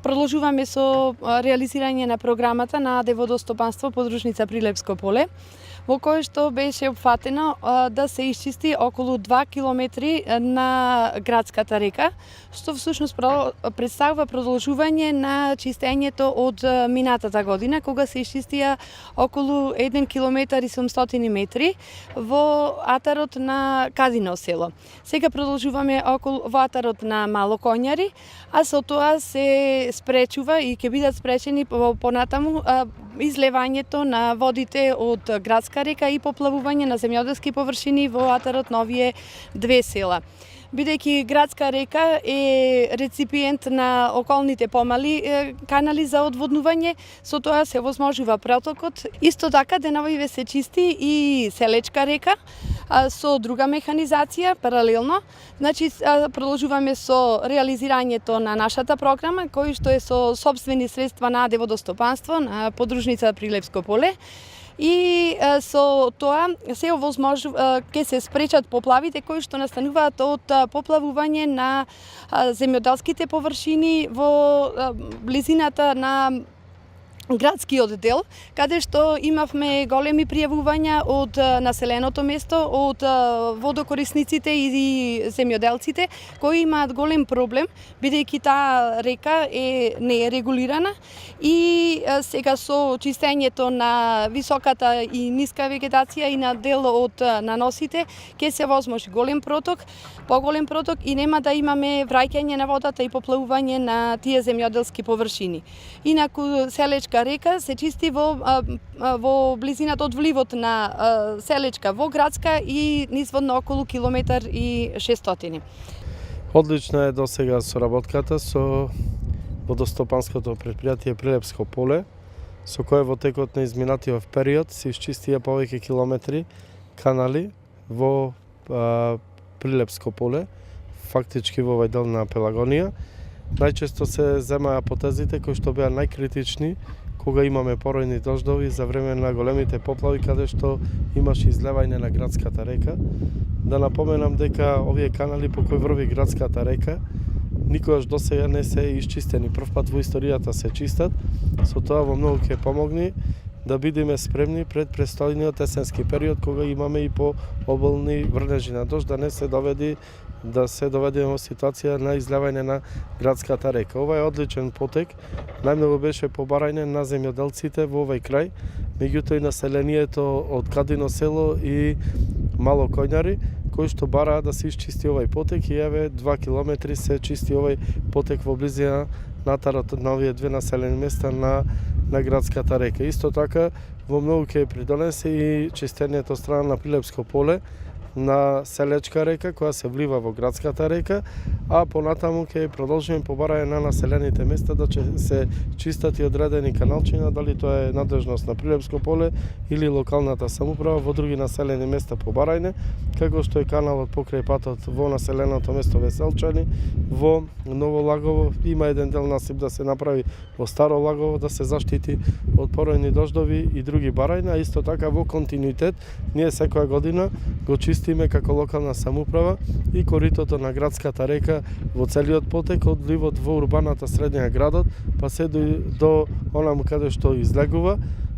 продолжуваме со реализирање на програмата на АД Водостопанство подружница Прилепско поле, во кој што беше опфатено да се исчисти околу 2 километри на градската река, што всушност представува продолжување на чистењето од минатата година, кога се исчистија околу 1 километар и 700 метри во атарот на Кадино село. Сега продолжуваме во атарот на Мало Коњари, а со тоа се спречува и ќе бидат спречени понатаму излевањето на водите од градска река и поплавување на земјоделски површини во атарот на овие две села. Бидејќи градска река е реципиент на околните помали канали за одводнување, со тоа се овозможува протокот. Исто така деновиве се чисти и Селечка река со друга механизација паралелно. Значи продолжуваме со реализирањето на нашата програма, кој што е со сопствени средства на АД Водостопанство на подружница Прилепско поле. И со тоа се овозможува ќе се спречат поплавите кои што настануваат од поплавување на земјоделските површини во близината на градскиот дел, каде што имавме големи пријавувања од населеното место, од водокорисниците и земјоделците, кои имаат голем проблем, бидејќи таа река не е регулирана и сега со чистењето на високата и ниска вегетација и на дел од наносите, ќе се возможи голем проток, поголем проток и нема да имаме враќање на водата и поплавување на тие земјоделски површини. Инаку Селечка река се чисти во близината од вливот на Селечка во градска и низводно околу километар и 600. Одлична е досега соработката со водостопанското предпријатие Прилепско поле, со кое во текот на изминатиот период се исчистија повеќе километри канали во Прилепско поле, фактички во овој дел на Пелагонија. Најчесто се земаа потезите кои што беа најкритични кога имаме поројни дождови за време на големите поплави, каде што имаше излевање на градската река. Да напоменам дека овие канали по кои врви градската река никогаш досега не се исчистени. Прв пат во историјата се чистат, со тоа во многу ќе помогне да бидеме спремни пред престојниот есенски период, кога имаме и пообилни врнежи на дожд, да се доведеме во ситуација на излевање на градската река. Ова е одличен потек, најмногу беше побарање на земјоделците во овој крај, меѓутоа и населението од Кадино село и Мало Коњари, кои што бараа да се исчисти овој потек и еве 2 километри се чисти овој потек во близина на атарот на овие две населени места на градската река. Исто така во многу ќе придонесе и чистењето страна на Прилепско поле, на Селечка река, која се влива во градската река, а понатаму ќе продолжиме побарање на населените места да се чистат и одредени каналчиња, дали тоа е надлежност на Прилепско поле или локалната самоуправа во други населени места побарање, како што е каналот покрај патот во населеното место Веселчани, во Ново Лагово, има еден дел насип да се направи во Старо Лагово, да се заштити од поројни дождови и други барања, а исто така во континуитет ние секоја година го чистиме како локална самоуправа и коритото на градската река во целиот потек од вливот во урбаната средина градот, па се до онаму каде што излегува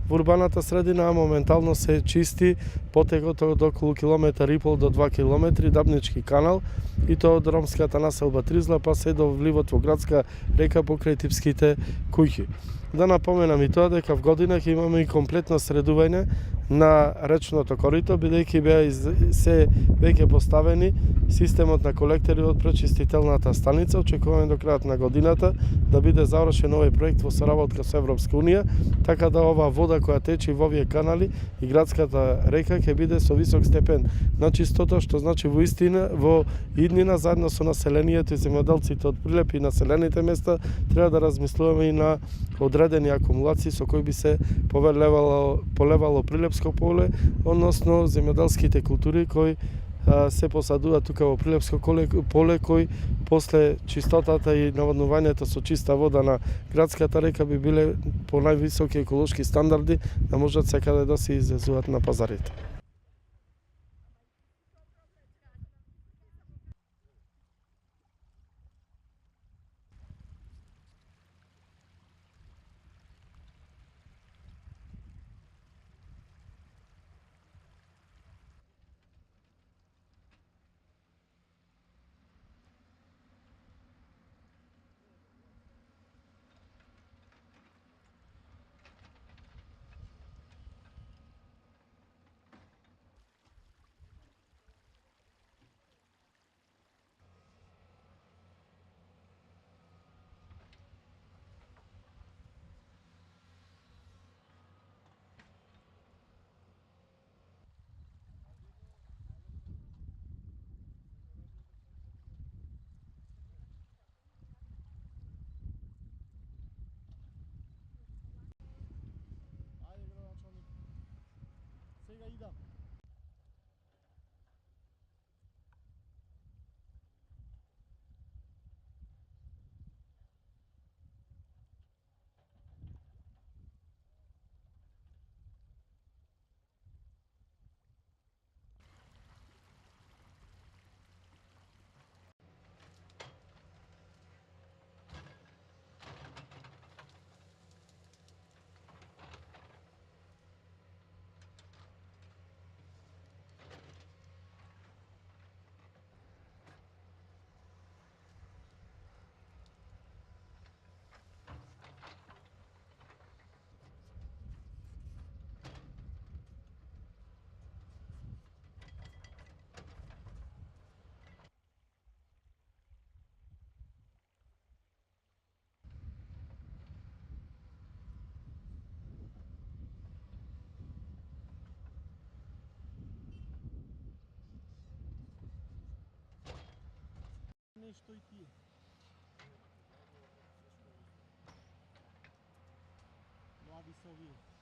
во урбаната средина, а моментално се чисти потекот од околу километар и пол до 2 километри Дабнички канал, и тоа од ромската населба Тризла па се до вливот во градска река покрај типските куќи. Да напоменам и тоа дека в година ќе имаме и комплетно средување на речното корито, бидејќи беа се веќе поставени системот на колектори од пречистителната станица. Очекуваме до крајот на годината да биде завршен овој проект во соработка со Европска унија, така да ова вода која тече во овие канали и градската река ќе биде со висок степен на чистота, што значи во истина во иднина заедно со населението и земјоделците од Прилеп и населените места треба да размислуваме и на одредени акумулации со кои би се полевало Прилепско поле, односно земјоделските култури кои се посадуваат тука во Прилепско поле, кои после чистотата и наводнувањето со чиста вода на градската река би биле по највисоки еколошки стандарди, да можат секаде да се излезуваат на пазарите. Ida. Нещо и ти. Mladý sovět.